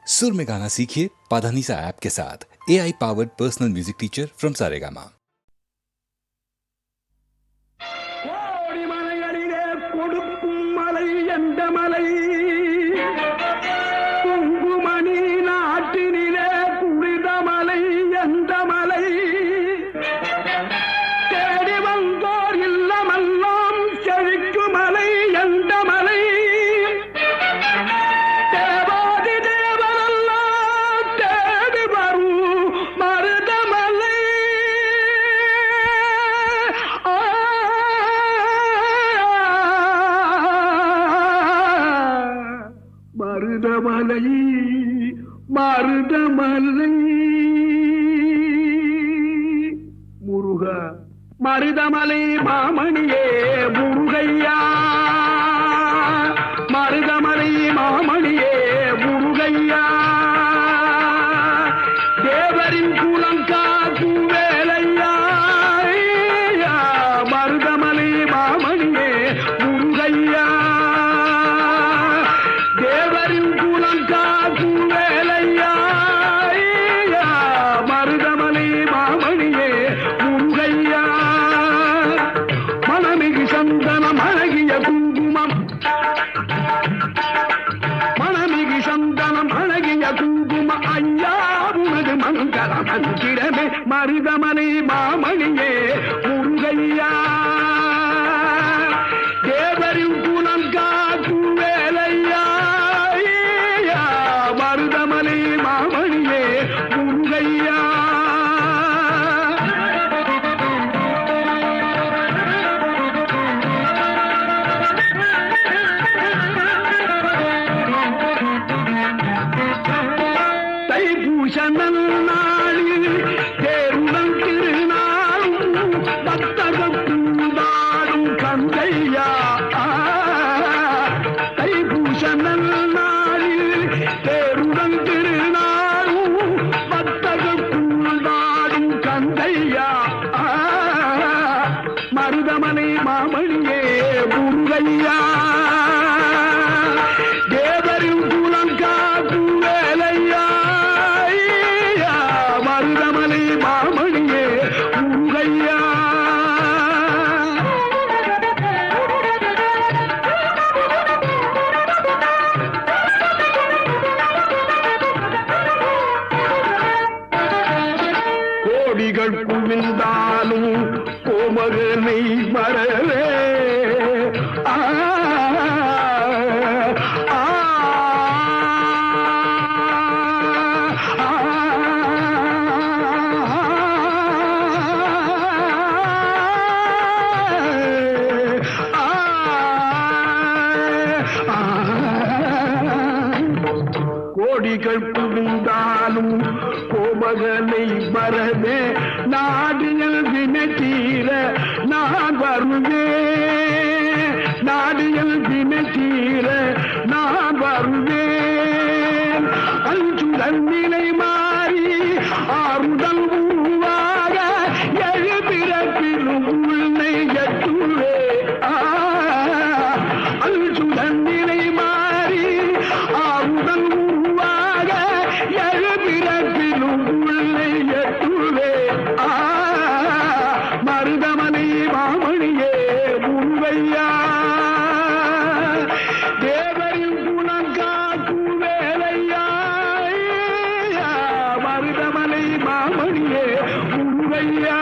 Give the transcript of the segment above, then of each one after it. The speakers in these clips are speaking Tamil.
सुर में गाना सीखिए पाधानीसा ऐप के साथ। AI powered personal music teacher from Saregama. Marudhamalai Muruga Marudhamalai மாமணியே முருகையா மருதமலை மாமணியே முருகையா தேவரின் குலம் காக்கும் வேலையா மருதமலை மாமணியே முருகையா தேவரின் குலம் காக்கும் வேலையா மருதமலை மாமணியே முருகையா மனமிகு சந்தனம் அழகிய குங்குமம் மனமிகு சந்தனம் அழகிய குங்கும ஐயா உனது மங்கள மந்திரமே மருதமலை மாமணியே முருகையா தேவரின் குலம் காக்கும் வேலையா மருதமலை மாமணியே முருகையா தைப்பூசணல் நாளில் தேருடன் திருநாளும் பக்தர்கள் கூடாடும் கந்தையா தைப்பூசணல் நாளில் தேருடன் திருநாளும் பக்தர்கள் கூடாடும் கந்தையா மருதமலை மாமணியே முருகையா தேவரின் குலம் காக்கும் வேலையா மருதமலை மாமணியே முருகையா கோடிகள் குவிந்தாலும் கோமகனை மறவே கோடிகள் குவிந்தாலும் கோமகனை மறவே நாடியல் வினை தீர நான் வருவேன் நாடியல் வினை தீர நான் வருவேன் அஞ்சுதல் நிலை மாறி ஆறுதல் உருவாக எழுபிறப்பிலும் உன்னை எட்டுவே அஞ்சுதல் நிலை மாறி ஆறுதல் உருவாக எழுபிறப்பிலும் உன்னை எட்டுவே மருதமலை மாமணியே முருகையா தேவரின் குலம் காக்கும் வேலையா மருதமலை மாமணியே முருகையா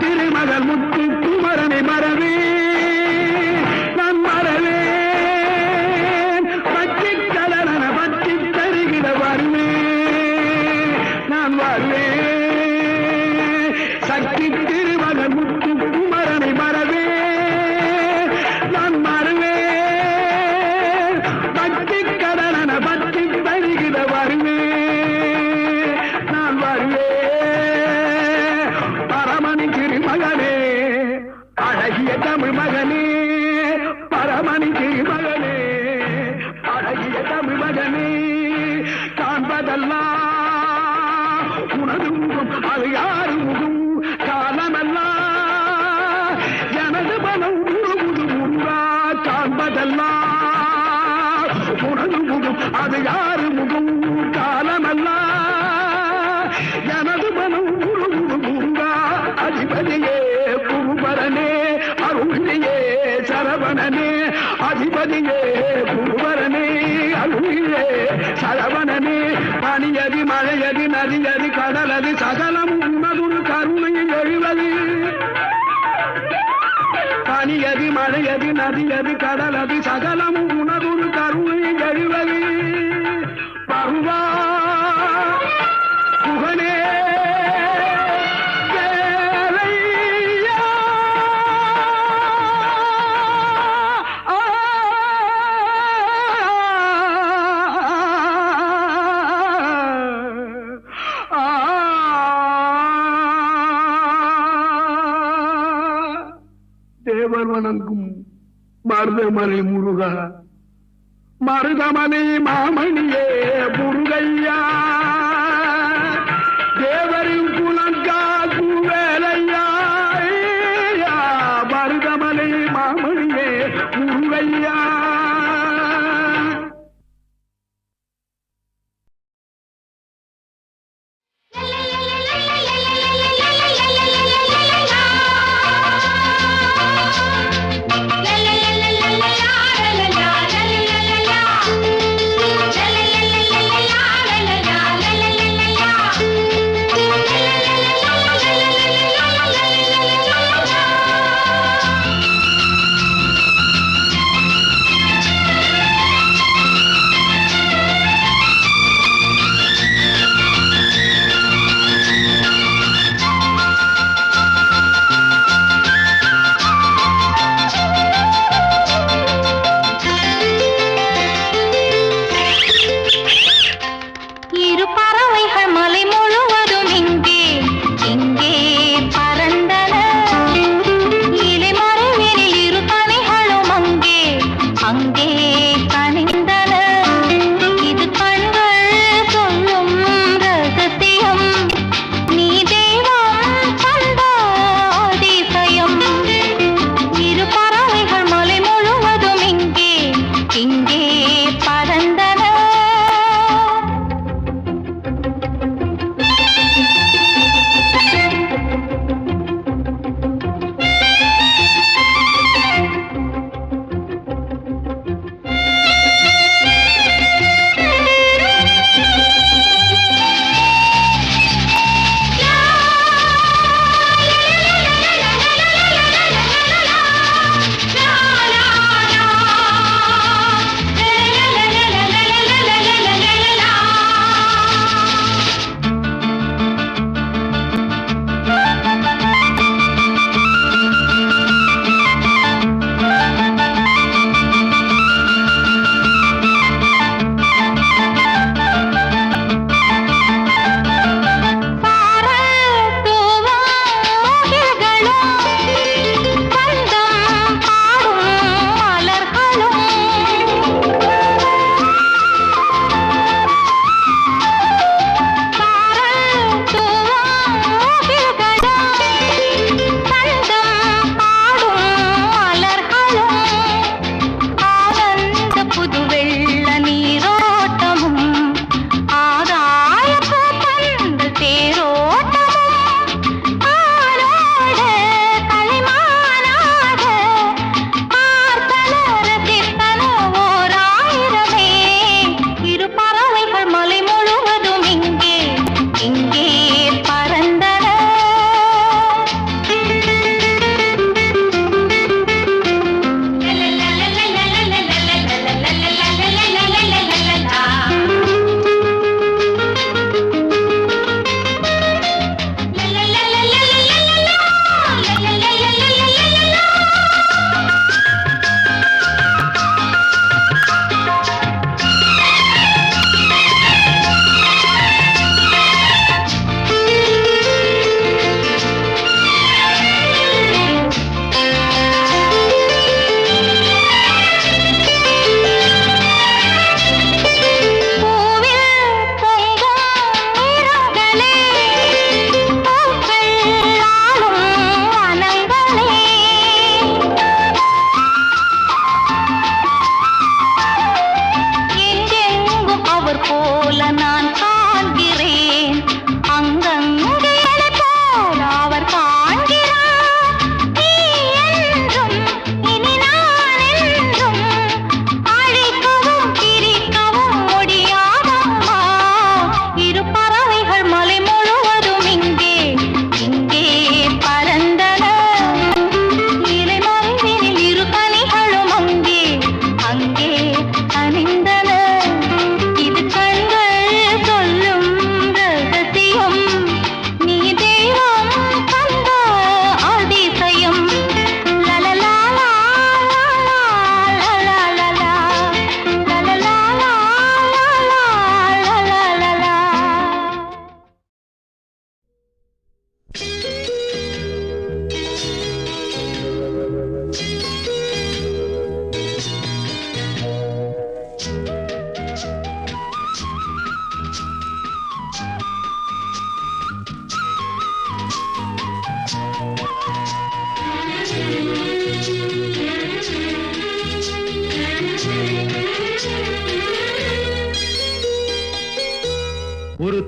திருமகள் முத்து குமரனை மறவே நான் மறவேன் பற்றி கடலன பற்றி தருகிற வருவேன் நான் வருவேன் சக்தி அழகிய தமிழ் மகனே பரமனிக்கு மகனே அழகிய தமிழ் மகனே காண்பதெல்லாம் உனது முகம் அது யாரு முகம் காலமெல்லாம் எனது மனம் உருகுது முருகா காண்பதெல்லாம் உனது முகம் அது யாரு முகம் காலமெல்லாம் எனது மனம் உருகுது முருகா அதிபதியே குருபரனே அருளியே சரவணனே அதிபதியே குருபரனே அருளியே சரவணனே பனியதி மழையதி நதியதி கடலது சகலம் உனதுரு கருணையில் எழுவது பனியதி மழையதி நதியதி கடலது சகலம் உனதுரு கருணையில் எழுவது பருவா புகனே தேவர் வணங்கும் மருதமலை முருகா மருதமலை மாமணியே முருகையா தேவரின் குலங்காக்கு வேலையா மருதமலை மாமணியே முருகையா la la la la la la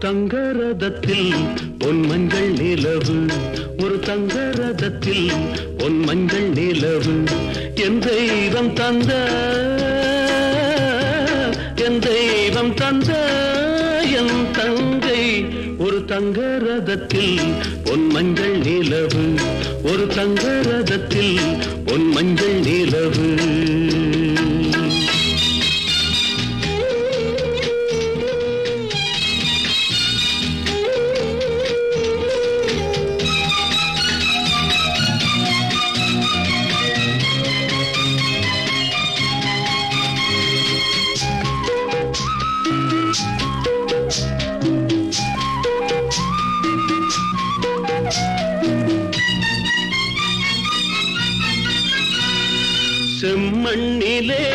தங்க ரதத்தில் பொன் மஞ்சள் நிலவு, ஒரு தங்க ரதத்தில் பொன் மஞ்சள் நிலவு. என் தெய்வம் தந்த, என் தெய்வம் தந்த என் தங்கை, ஒரு தங்க ரதத்தில் பொன் மஞ்சள் நிலவு, ஒரு தங்க ரதத்தில் பொன் மஞ்சள் நிலவு. செம்மண்ணிலே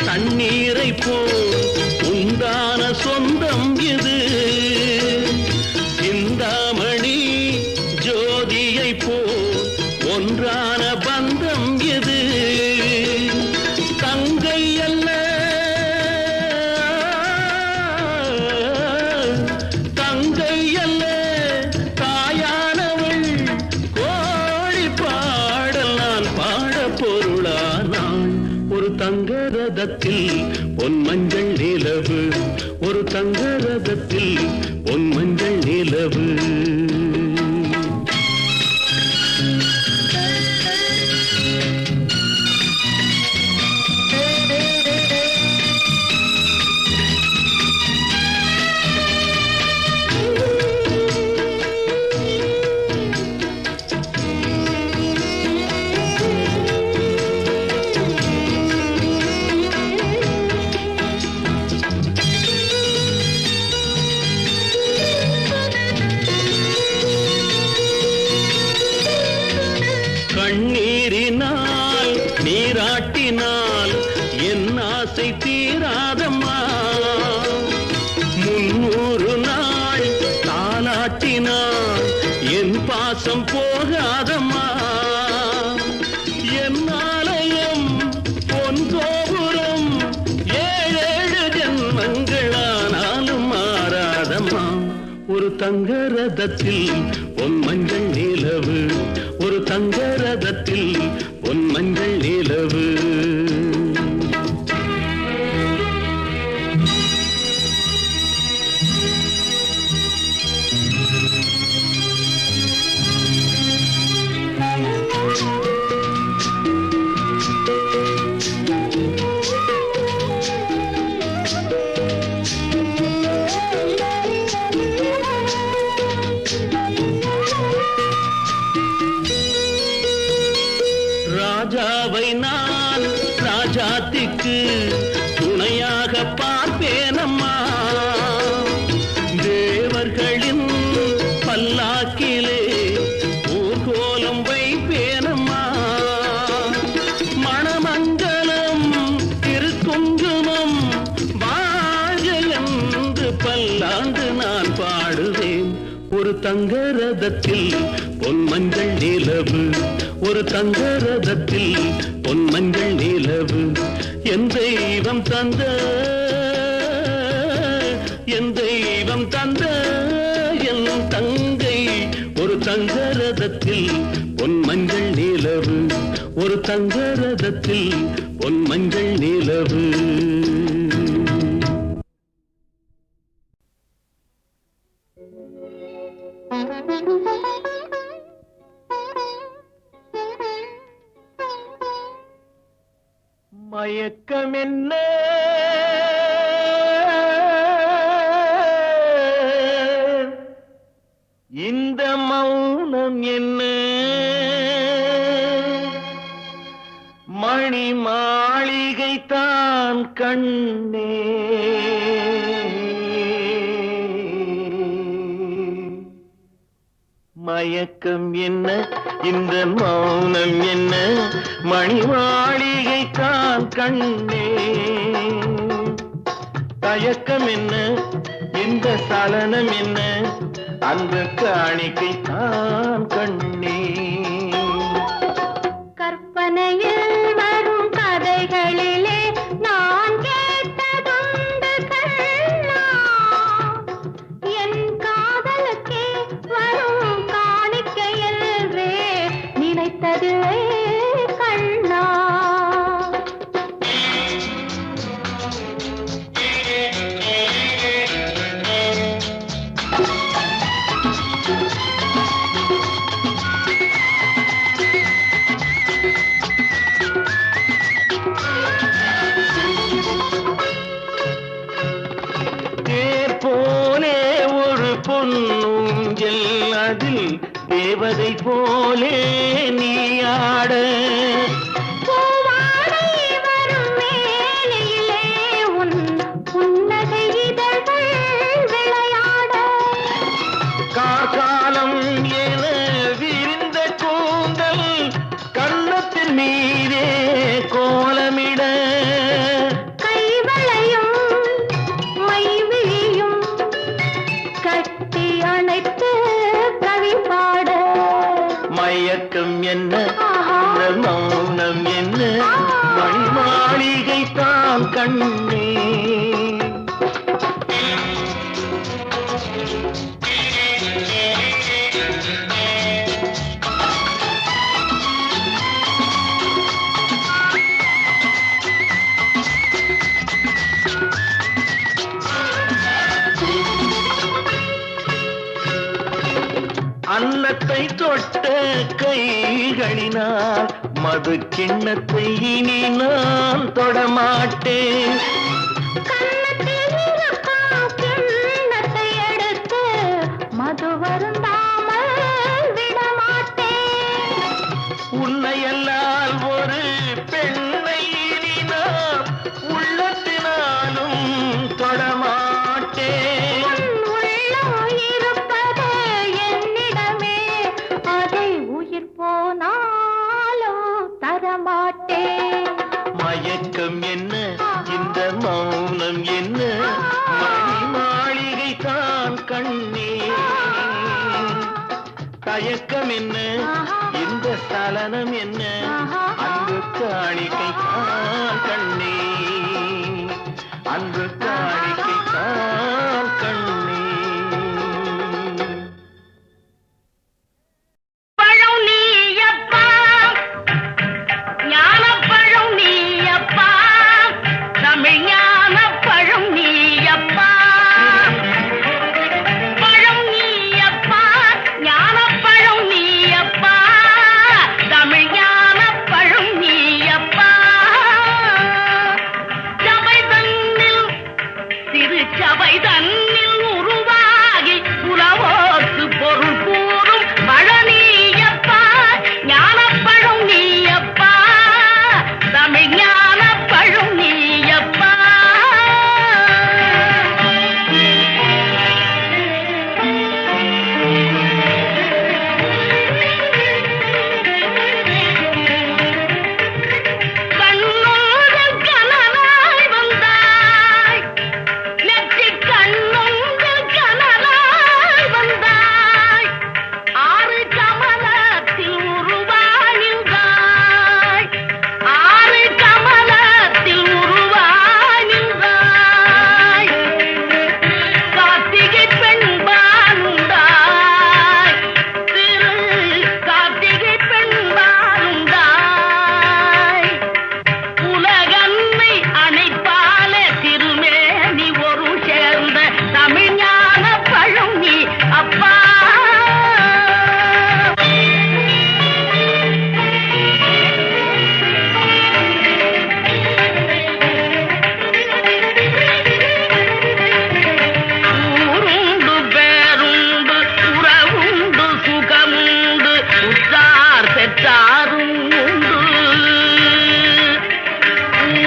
தண்ணீரை போல் உண்டான சொந்தம் இது, சிந்தாமணி ஜோதியை போல் ஒன்றான பந்தம் இது. தங்கை அல்ல தங்கை அல்ல தாயானவள், கோழி பாடல் நான் பாட பொருளானாள். ஒரு தங்க ரதத்தில் பொன் மஞ்சள் நிலவு, ஒரு தங்க ரதத்தில் பொன் மஞ்சள் நிலவு. கண்ணீரினால் நீராட்டினால் என் ஆசை தீராதம்மா, 300 நாள் தாலாட்டினால் என் பாசம் போகாதம்மா. என் ஆலயம் பொன் கோபுரம் 7 ஜென்மங்களானாலும் மாறாதம்மா. ஒரு தங்க ரதத்தில் பொன் மஞ்சள் நிலவு, ஒரு தங்க ரதத்தில் பொன் மஞ்சள் நிலவு. ராஜாவை நான் ராஜாத்திக்கு துணையாக பார்ப்பேனம்மா, தேவர்களின் பல்லாக்கிலே ஊர்கோலம் வைப்பேனம்மா. மணமங்கலம் திருக்குங்குமம் வாழ்க என்று பல்லாண்டு நான் பாடுவேன். ஒரு தங்க ரதத்தில் பொன் மஞ்சள் நிலவு, ஒரு தங்க ரதத்தில் பொன் மஞ்சள் நிலவு. என் தெய்வம் தந்த, என் தெய்வம் தந்த என் தங்கை, ஒரு தங்க ரதத்தில் பொன் மஞ்சள் நிலவு, ஒரு தங்க ரதத்தில் பொன் மஞ்சள் நிலவு. மயக்கம் என்ன, இந்த மௌனம் என்ன, மணி மாளிகை தான் கண்ணே. மயக்கம் என்ன, இந்த மௌனம் என்ன, மணி மாளிகை தான் கண்ணே. தயக்கம் என்ன, இந்த சலனம் என்ன, அந்த காணிக்கை தான் கண்ணே. கற்பனையில் வரும் கதைகளிலே நான் கேட்டதுண்டு கண்ணா, என் போலே நீ ஆட பூவாடை வரும் மேனியிலே உன் புன்னகை இதழ்கள் விளையாட கார்காலம் என விரிந்த கூந்தல் கன்னத்தின் மீதே கோலமிட கைவளையும் மைவிழியும் கட்டி அணைத்து கவி பாட மயக்கம் என்ன இந்த மௌனம் என்ன மணி மாளிகை தான் கண்ணே அன்னத்தை தொட்ட கைகளினால் மது கிண்ணத்தை இனி நான் தொடமாட்டேன் கன்னத்தில் இருக்கும் கிண்ணத்தை எடுத்து மது வருந்தாமல் விடமாட்டேன் உன்னையல்லால் ஒரு பெண்ணை இனி நான் உள்ளத்தினாலும் தொடமாட்டேன் உள்ளம் இருப்பது என்னிடமே அதை உயிர் போனாலும் தரமாட்டேன் மயக்கம் என்ன இந்த மௌனம் என்ன மணி மாளிகை தான் கண்ணே தயக்கம் என்ன இந்த சலனம் என்ன அன்பு காணிக்கை தான் கண்ணே அன்பு காணிக்கை தான் கண்ணே பழம் நீயப்பா ஞானப்பழம் நீயப்பா தமிழ் ஞானப்பழம் நீயப்பா பழம் நீயப்பா ஞானப்பழம் நீயப்பா தமிழ் ஞானப்பழம் நீயப்பா சபை தன்னில் திருச்சபை தன்னில் உருவாகி உலவோக்கு பொருள் கூறும் பழனியப்பா ஞானப்பழம் நீயப்பா தமிழ் ஞானப்பழம் நீயப்பா கண்ணோடு கனலாய் வந்தாய் நெற்றிக் கண்ணோடு கனலாய் வந்தாய் ஆறு கமலத்தில் உருவானின்றாய் ஆறு கமலத்தில் உருவானின்றாய் கார்த்திகை பெண்பாலுண்டாய் திரு கார்த்திகை பெண்பாலுண்டாய் உலகன்னை அணைப்பால திருமேனி ஒரு சேர்ந்த தமிழ் ஞான பழம் நீ அப்பா ஊருண்டு பேருண்டு உறவுண்டு சுகமுண்டு உற்றார் பெற்றாரும் உண்டு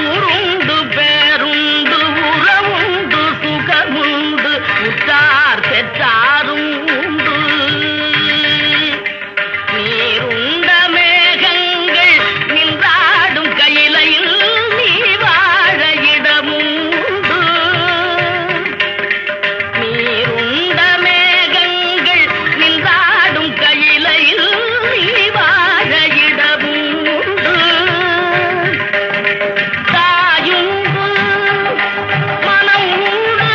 ஊருண்டு பேருண்டு உறவுண்டு சுகமுண்டு உற்றார் பெற்றாரும் உண்டு நீருண்ட மேகங்கள் நின்றாடும் கையிலையில் நீ வாழ இடமுண்டு நீருண்ட மேகங்கள் நின்றாடும் கையிலையில் நீ வாழ இடமுண்டு தாயுண்டு மனம் உண்டு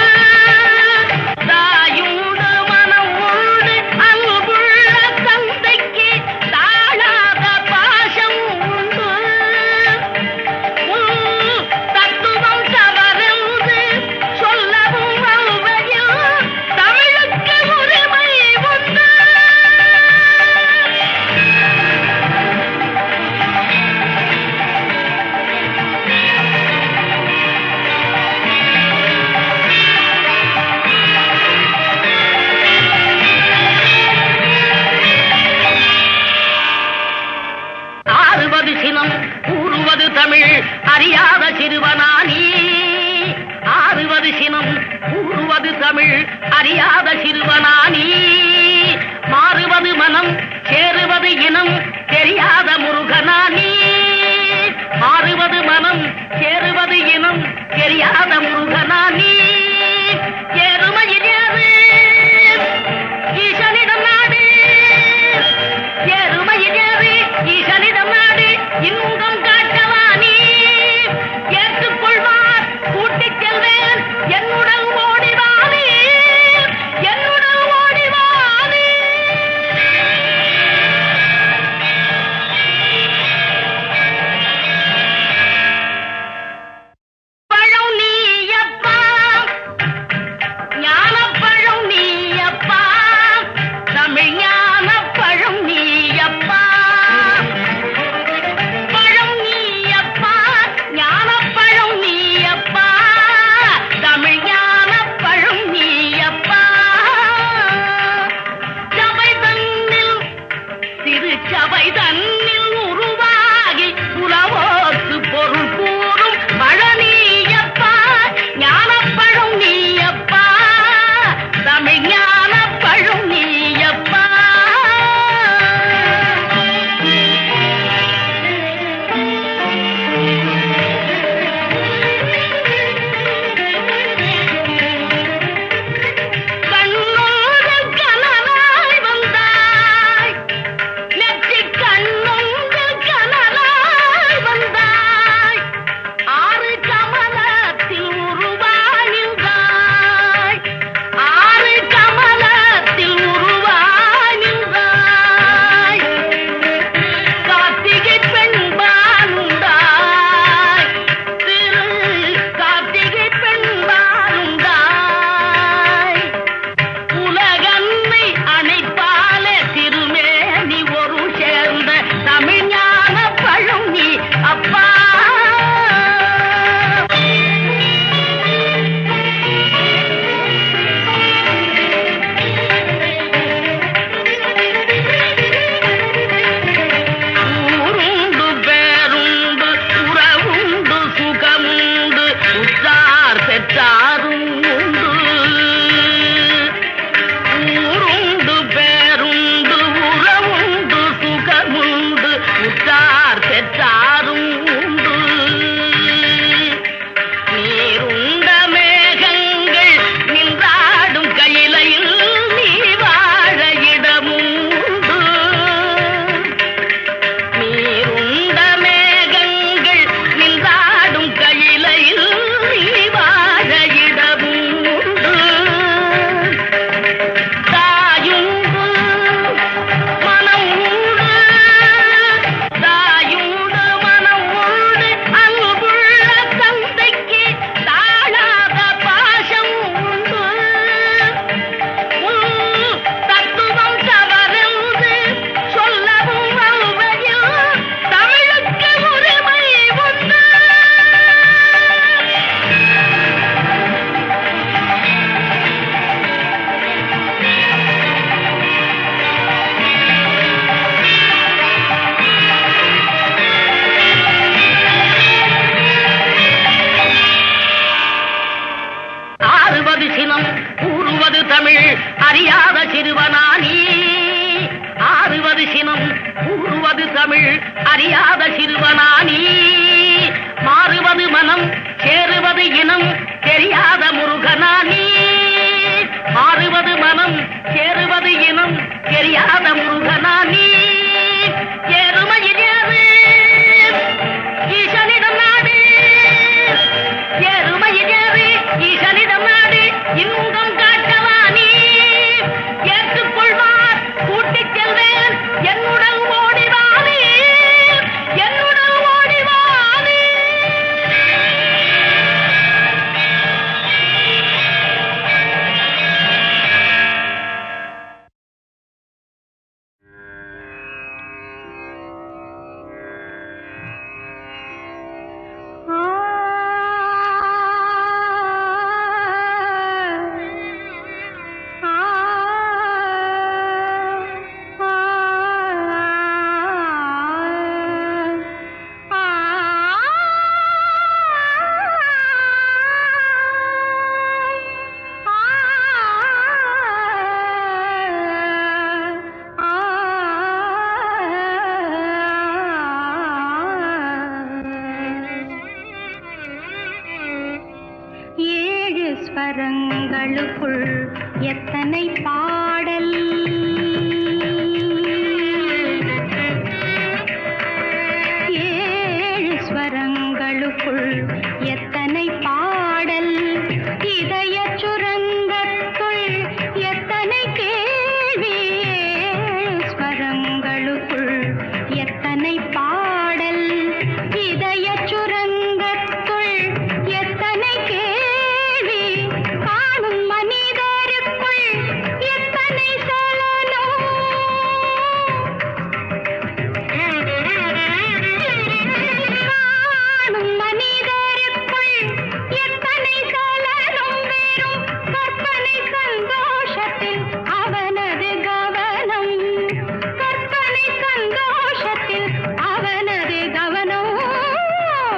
தாயுண்டு மனம் உண்டு அன்புள்ள தந்தைக்கு தாய் அறியாத சிறுவனானி ஆறுவது சினம் கூறுவது தமிழ் அறியாத சிறுவனானி மாறுவது மனம் சேருவது இனம் தெரியாத முருகனானி மாறுவது மனம் சேருவது இனம் தெரியாத முருகனானி ஏறுமையில் ஏறு ஈசனிடம் நாடு ஏறுமையில் ஏறு ஈசனிடம் நாடு இன்பம் காட்டவானி ஏற்றுக்கொள்வார் கூட்டிச் செல்வேன் என்னுடன் ஓடிவானி என்னுடன் ஓடிவானி பழம் நீயப்பா ஞானப்பழம் நீயப்பா தமிழ் ஞானப்பழம் நீயப்பா பழம் நீயப்பா ஞானப்பழம் நீயப்பா தமிழ் ஞானப்பழம் நீயப்பா சபை தன்னில் சிறு சபை தன்னில் உருவாகி உறவோக்கு பொருள் கூறும் பழனியப்பா ஞானப்பழம் நீயப்பா தமிழ் ஞானப்பழம் நீயப்பா கண்ணோடு கனலாய் வந்தாய் நெற்றிக் கண்ணொன்று கனலாய் வந்தாய் ஆறு கமலத்தில் உருவானின்றாய் ஆறு கமலத்தில் உருவானின்றாய் கார்த்திகை பெண்பாலுண்டாய் திரு கார்த்திகை பெண்பாலுண்டாய் உலகன்னை அணைப்பால திருமேனி ஒரு சேர்ந்த தமிழ் ஞான பழம் நீ அப்பா ஊருண்டு பேருண்டு உறவுண்டு சுகமுண்டு உற்றார் பெற்றாரும் உண்டு ஊருண்டு பேருண்டு உறவுண்டு சுகமுண்டு உற்றார் பெற்றாரும் உண்டு நீருண்ட மேகங்கள் நின்றாடும் கையிலையில் நீ வாழ இடமும் உண்டு நீருண்ட மேகங்கள் நின்றாடும் கையிலையில் நீ வாழ இடமும் உண்டு தாயுண்டு மனம் உண்டு தாயுண்டு மனம் உண்டு அன்புள்ள தந்தைக்கு தாழாத பாசம் உண்டு தத்துவம் தவறென்று சொல்லவும் அல்வையில் தமிழுக்கு உரிமை உண்டு ஆறுவது சினம் கூறுவது தமிழ் அறியாத சிறுவனானி ஆறுவது சினம் கூறுவது தமிழ் அறியாத சிறுவனானி மாறுவது மனம் சேருவது இனம் தெரியாத முருகனானி மாறுவது மனம் சேருவது இனம் தெரியாத முருகனானி ஏறுமையில் ஏறு ஈசனிடம் நாடு ஏறுமையில் ஏறு ஈசனிடம் நாடு இன்பம் காட்டவானி ஏற்றுக்கொள்வார் கூட்டிச் செல்வேன் என்னுடன் ஓடிவானி என்னுடன் ஓடிவானி ஸ்வரங்களுக்குள் எத்தனை பாடல். ஏழு ஸ்வரங்களுக்குள் எத்தனை பாடல். இதய சுரங்கத்துள் எத்தனை கேள்வி. ஏழு ஸ்வரங்களுக்குள் எத்தனை பாடல். இதய சுரங்கத்துள் எத்தனை கேள்வி. காணும் மனிதருக்குள் எத்தனை சலனம். காணும் மனிதருக்குள் எத்தனை சலனம். வெறும் கற்பனை சந்தோஷத்தில் அவனது கவனம். கற்பனை சந்தோஷத்தில் அவனது கவனம்.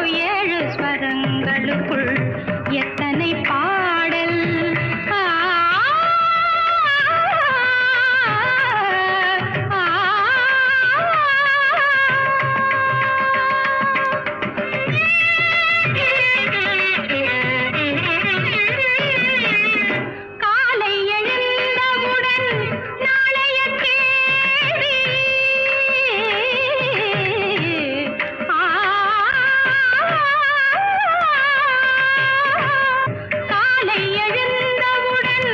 ஏழு ஸ்வரங்களுக்குள் எத்தனை பாடல். ஆ, ஆ, ஆ. காலை எழுந்தவுடன் நாளைய கேள்வி. காலை எழுந்தவுடன்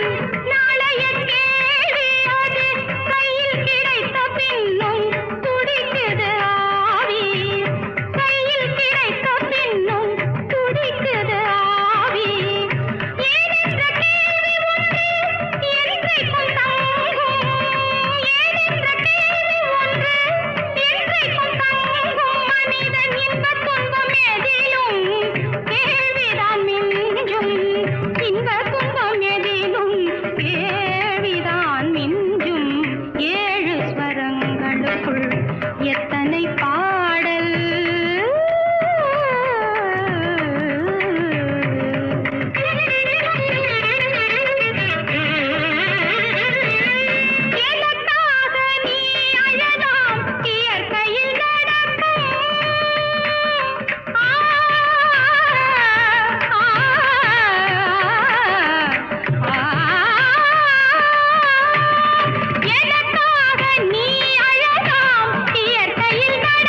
நாளைய கேள்வி. அது கையில் கிடைத்த பின்னும் துடிக்குது ஆவி. கையில் கிடைத்த பின்னும் துடிக்குது ஆவி. ஏனென்ற கேள்வி ஒன்று என்றைக்கும் தங்கும். ஏனென்ற கேள்வி ஒன்று என்றைக்கும் தங்கும். மனிதன் இன்பத் துன்பம் எதிலும் கேள்விதான் மிஞ்சும். இன்பத் துன்பம் எதிலும் கேள்விதான் மிஞ்சும். ஏழு ஸ்வரங்களுக்குள் எத்தனை பாடல். எனக்காக நீ அழலாம் இயற்கையில் நடக்கும். ஆ, ஆ, ஆ. எனக்காக நீ அழலாம் இயற்கையில் நடக்கும்.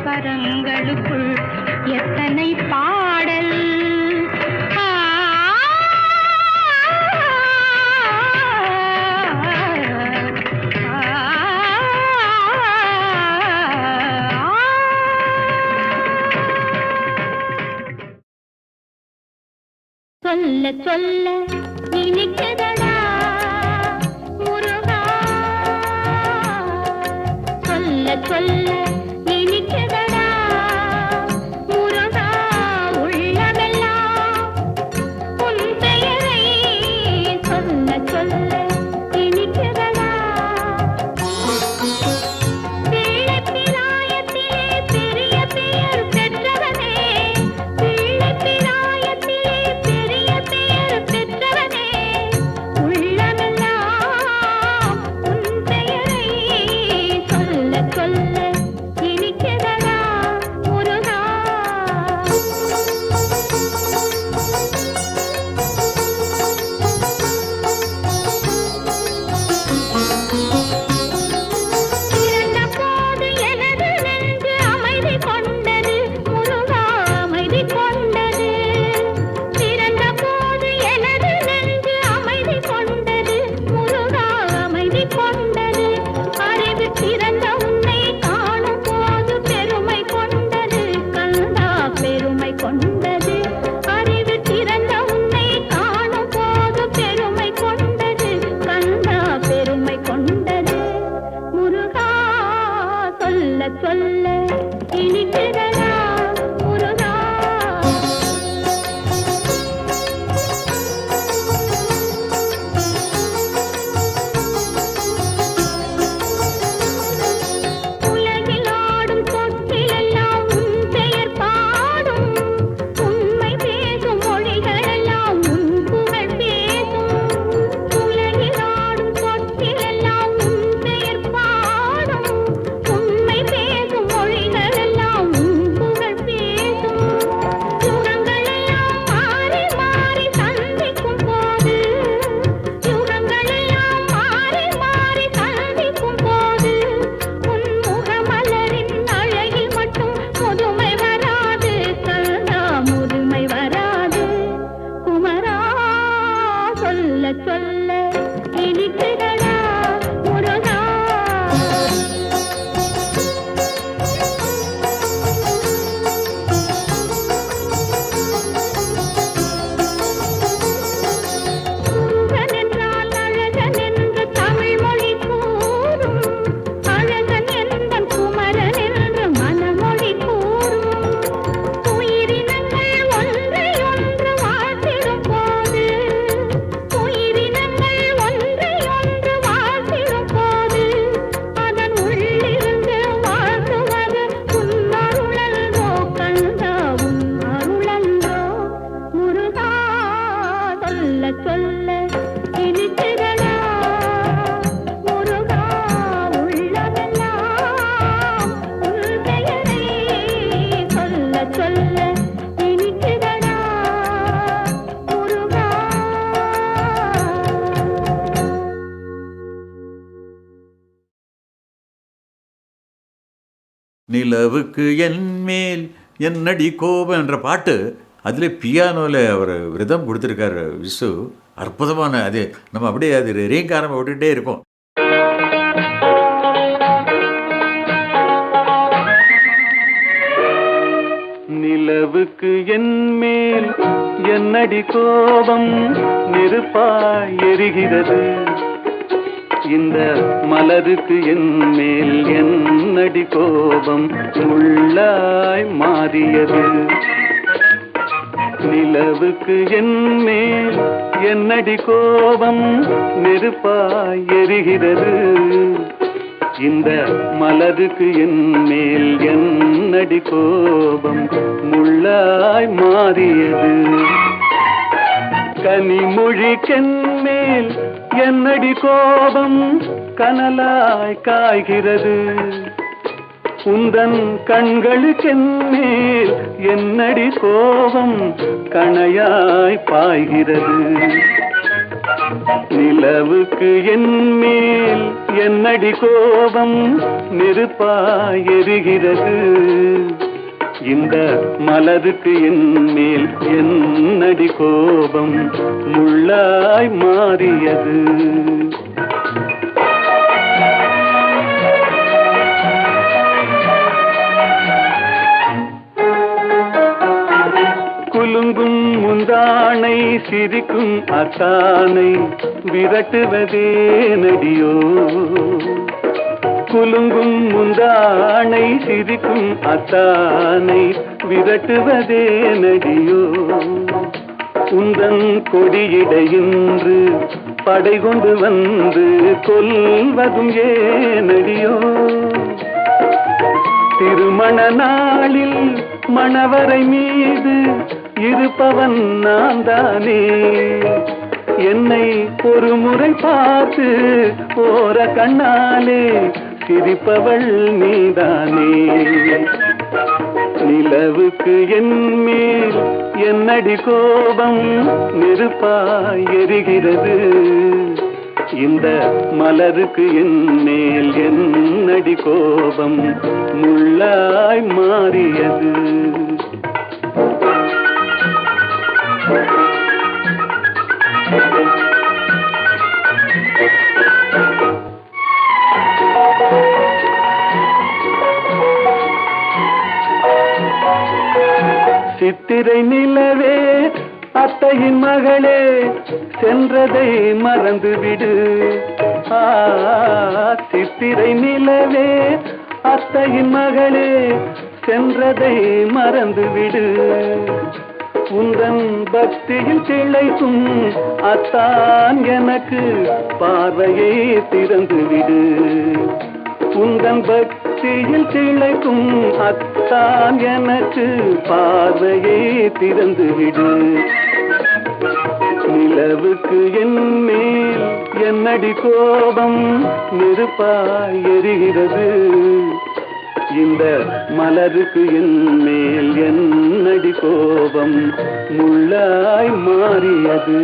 பரங்களுக்குள் எத்தனை பாடல். சொல்ல சொல்ல இனிக்குதடா முருகா, சொல்ல சொல்ல இனிக்குதடா முருகா, உள்ளமெல்லாம் உன் பெயரை சொல்ல சொல்ல இனிக்குதடா. பிள்ளைப்பிராயத்திலே பெரிய பெயர் பெற்றவனே, பிள்ளைப்பிராயத்திலே பெரிய பெயர் பெற்றவனே, உள்ளமெல்லாம் உன் பெயரை சொல்ல சொல்ல இனிக்குதடா முருகா. பிறந்த போது எனது நெஞ்சு அமைதி கொண்டது முருகா, அமைதி கொண்டது. பிறந்த போது எனது நெஞ்சு அமைதி கொண்டது முருகா, அமைதி கொண்டது. அறிவு பிறந்த உன்னை காணும் போது பெருமை கொண்டது கந்தா, பெருமை கொண்டது. அறிவு பிறந்த உன்னை காணும் போது பெருமை கொண்டது கந்தா, பெருமை கொண்டது. முருகா சொல்ல சொல்ல இனிக்குதடா முருகா. உலகில் ஆடும் சொற்களெல்லாம் உன் பெயர் பாடும், உண்மை பேசும் மொழிகளெல்லாம் உன் புகழ் பேசும். உலகில் ஆடும் சொற்களெல்லாம் உன் பெயர் பாடும், உண்மை பேசும் மொழிகளெல்லாம் உன் புகழ் பேசும். யுகங்களெல்லாம் மாறி மாறி சந்திக்கும் போது, யுகங்களெல்லாம் மாறி மாறி சந்திக்கும் போது, உன் முகமலரின் அழகில் மட்டும் முதுமை வராது கந்தா, முதுமை வராது. குமரா சொல்ல சொல்ல இனிக்குதடா முருகா. முருகன் என்றால் அழகன் என்று தமிழ் மொழி கூறும், அழகன் என்பன் குமரன் என்று மனமொழி கூறும். உயிரினங்கள் ஒன்றை ஒன்று வாழ்த்திடும் போது, உயிரினங்கள் ஒன்றை ஒன்று வாழ்த்திடும் போது, அதன் உள்ளிருந்து வாழ்த்துவது உன் அருளன்றோ கந்தா, உன் அருளன்றோ. முருகா சொல்ல சொல்ல இனிக்குதடா முருகா, உள்ளமெல்லாம் உன் பெயரை சொல்ல சொல்ல இனிக்குதடா முருகா. நிலவுக்கு என் மேல் என்னடி கோபம் என்ற பாட்டு, அதில் பியானோவில் அவர் விரதம் கொடுத்துருக்காரு விசு. அற்புதமான அது, நம்ம அப்படியே அது ரீங்காரம் விட்டுகிட்டே இருக்கோம். நிலவுக்கு என் மேல் என்னடி கோபம், நெருப்பாய் எரிகிறது. இந்த மலருக்கு என் மேல் என்னடி கோபம், முள்ளாய் மாறியது. நிலவுக்கு என் மேல் என்னடி கோபம், நெருப்பாய் எரிகிறது. இந்த மலருக்கு என் மேல் என்னடி கோபம், முள்ளாய் மாறியது. கனிமொழிக்கென் மேல் என்னடி கோபம், கனலாய் காய்கிறது. உந்தன் கண்களுக்கென் மேல் என்னடி கோபம், கணையாய் பாய்கிறது. நிலவுக்கு என் மேல் என்னடி கோபம் நெருப்பாய் எரிகிறது இந்த மலருக்கு என் மேல் என்னடி கோபம் முள்ளாய் மாறியது குலுங்கும் முந்தானை சிரிக்கும் அத்தானை விரட்டுவதே நடியோ குலுங்கும் முந்தானை சிரிக்கும் அத்தானை விரட்டுவதே நடியோ உந்தன் கொடியிடையின்று படை கொண்டு வந்து கொல்வதும் ஏனடியோ திருமண நாளில் மணவரை மீது இருப்பவன் நான் தானே என்னை ஒரு முறை பார்த்து ஓர கண்ணாலே சிரிப்பவள் நீதானே நிலவுக்கு என் மேல் என்னடி கோபம் நெருப்பாய் எரிகிறது இந்த மலருக்கு என் மேல் என்னடி கோபம் முள்ளாய் மாறியது சித்திரை நிலவே அத்தையின் மகளே சென்றதை மறந்துவிடு சித்திரை நிலவே அத்தையின் மகளே சென்றதை மறந்துவிடு உந்தன் பக்தியில் திளைக்கும் அத்தான் எனக்கு பார்வையை திறந்துவிடு உந்தன் பக்தியில் திளைக்கும் அத்தான் எனக்கு பார்வையை திறந்துவிடு நிலவுக்கு என் மேல் என்னடி கோபம் நெருப்பாய் எரிகிறது இந்த மலருக்கு என் மேல் என்னடி கோபம் முள்ளாய் மாறியது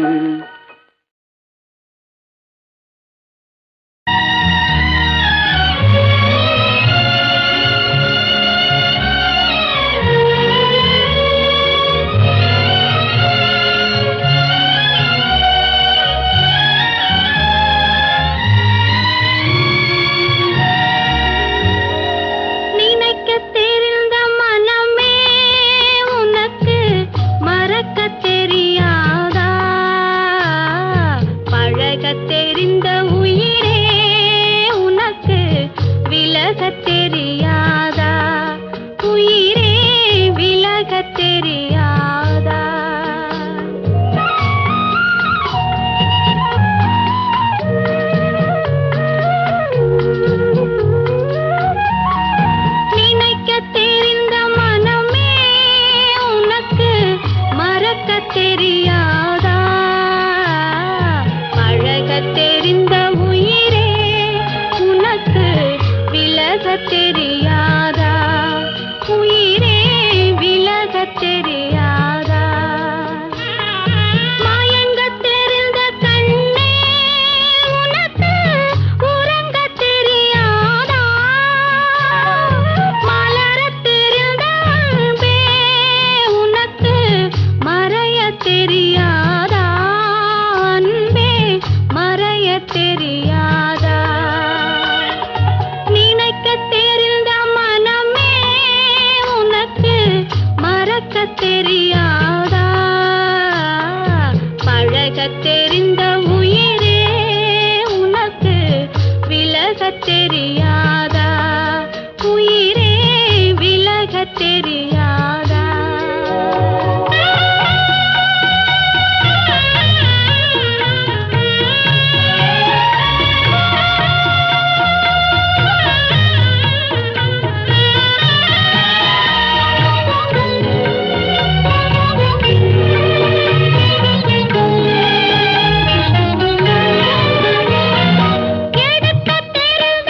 எடுக்க தெரிந்த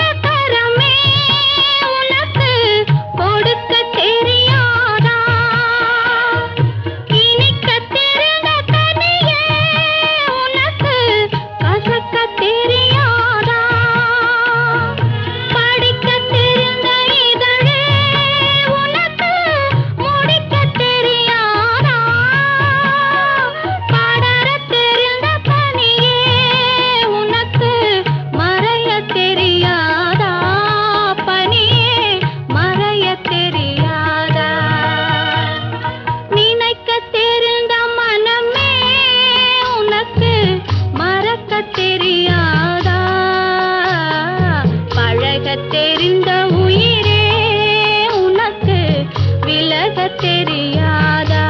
தெரியாதா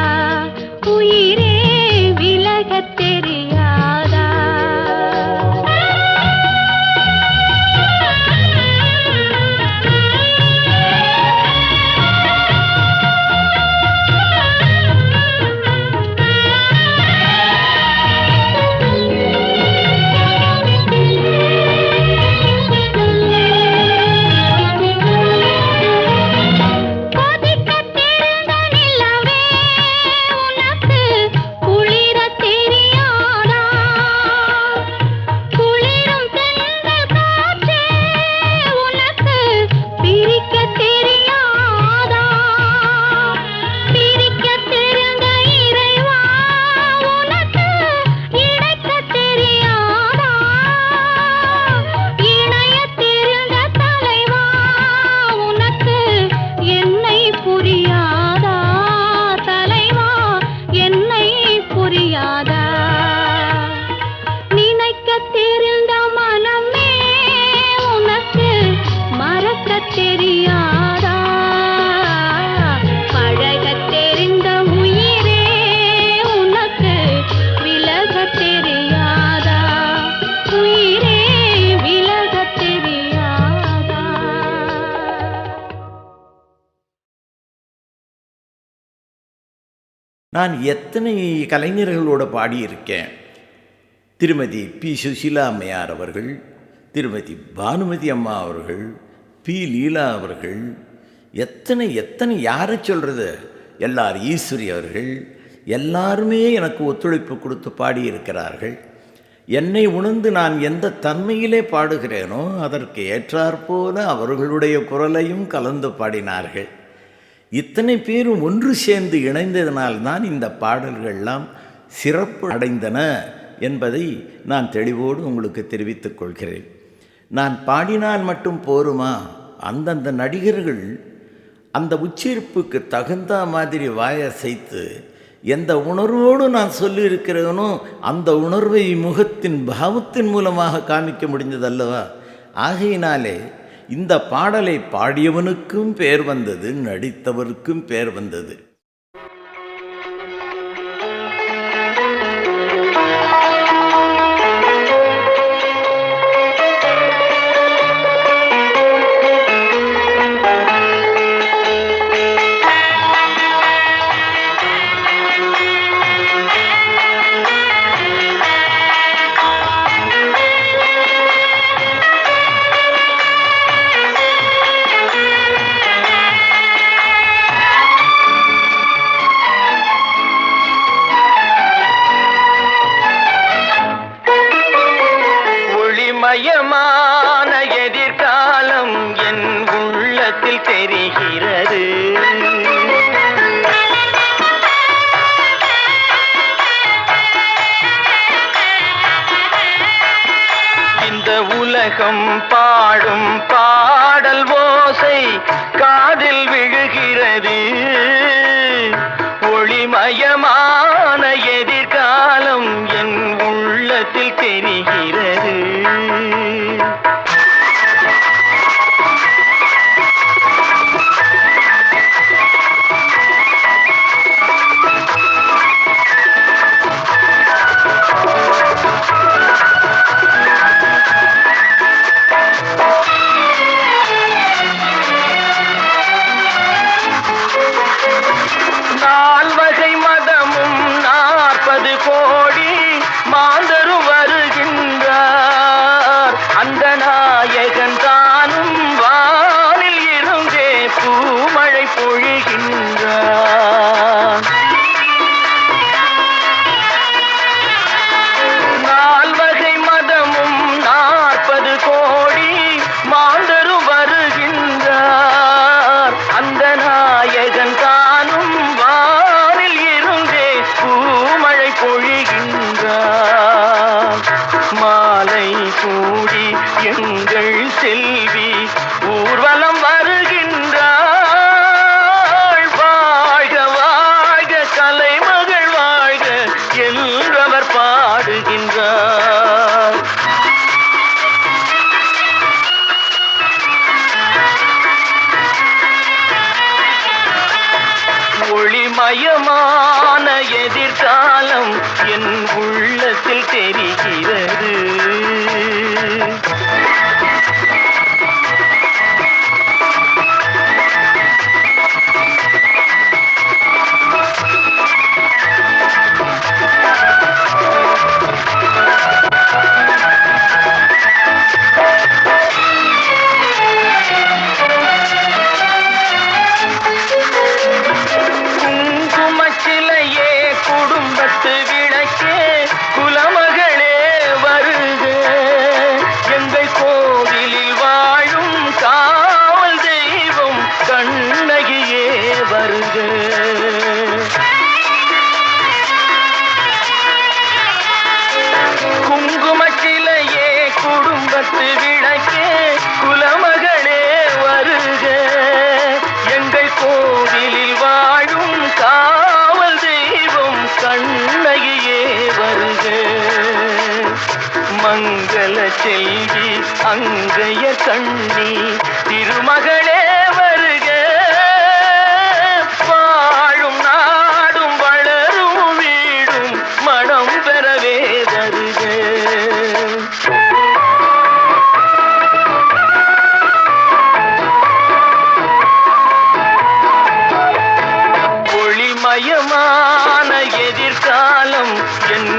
உயிரே விலகத் தெரியாதா கொதிக்கத் தெரிந்த நிலவே உனக்கு குளிரத் தெரியாதா குளிரும் தென்றல் காற்றே உனக்கு பிரிக்கத் தெரியாதா பிரிக்கத் தெரிந்த இறைவா உனக்கு இணைக்கத் தெரியாதா இணையத் தெரிந்த தலைவா உனக்கு என்னை புரியாதா தலைவா என்னை புரியாதா நினைக்கத் தெரிந்த மனமே உனக்கு மறக்கத் தெரியாதா பழகத் தெரிந்த உயிரே உனக்கு விலகத் தெரியாதா உயிரே விலகத் தெரியாதா நான் எத்தனை கலைஞர்களோட பாடியிருக்கேன். திருமதி பி. சுசீலா அம்மையார் அவர்கள், திருமதி பானுமதி அம்மா அவர்கள், பி. லீலா அவர்கள், எத்தனை எத்தனை யாரை சொல்கிறது, எல்லார் ஈஸ்வரி அவர்கள், எல்லாருமே எனக்கு ஒத்துழைப்பு கொடுத்து பாடியிருக்கிறார்கள். என்னை உணர்ந்து நான் எந்த தன்மையிலே பாடுகிறேனோ அதற்கு ஏற்றாற்போல அவர்களுடைய குரலையும் கலந்து பாடினார்கள். இத்தனை பேரும் ஒன்று சேர்ந்து இணைந்ததனால்தான் இந்த பாடல்கள்லாம் சிறப்பு அடைந்தன என்பதை நான் தெளிவோடு உங்களுக்கு தெரிவித்துக் கொள்கிறேன். நான் பாடினால் மட்டும் போருமா? அந்தந்த நடிகர்கள் அந்த உச்சரிப்புக்கு தகுந்த மாதிரி வாயசைத்து எந்த உணர்வோடு நான் சொல்லியிருக்கிறேனோ அந்த உணர்வை முகத்தின் பாவத்தின் மூலமாக காமிக்க முடிந்ததல்லவா? ஆகையினாலே இந்த பாடலை பாடியவனுக்கும் பேர் வந்தது, நடித்தவருக்கும் பேர் வந்தது. ஒளிமயமான எதிர்காலம் என் உள்ளத்தில் தெரிகிறது. இந்த உலகம் பாடும் பாடல் ஓசை காதில் விழுகிறது. ஒளிமயமான எதிர்காலம் என் உள்ளத்தில் தெரிகிறது. ஒளிமயமான எதிர்காலம் என் உள்ளத்தில் தெரிகிறது. குங்குமச்சிலையே குடும்பத்து விளக்கே குலமகளே வருக, எங்கள் கோவிலில் வாழும் காவல் தெய்வம் கண்ணகியே வருக. குங்குமச்சிலையே குடும்பத்து விளக்கே குலமகளே வருக, எங்கள் கோவிலில் வாழும் காவல் தெய்வம் கண்ணகியே வருக. மங்கள செல்வி அங்கைய கண்ணி திருமகளே வருக, வாழும் நாடும் வளரும் வீடும் மனம் பெறவே வருக. ஒளிமயமான எதிர்காலம் என்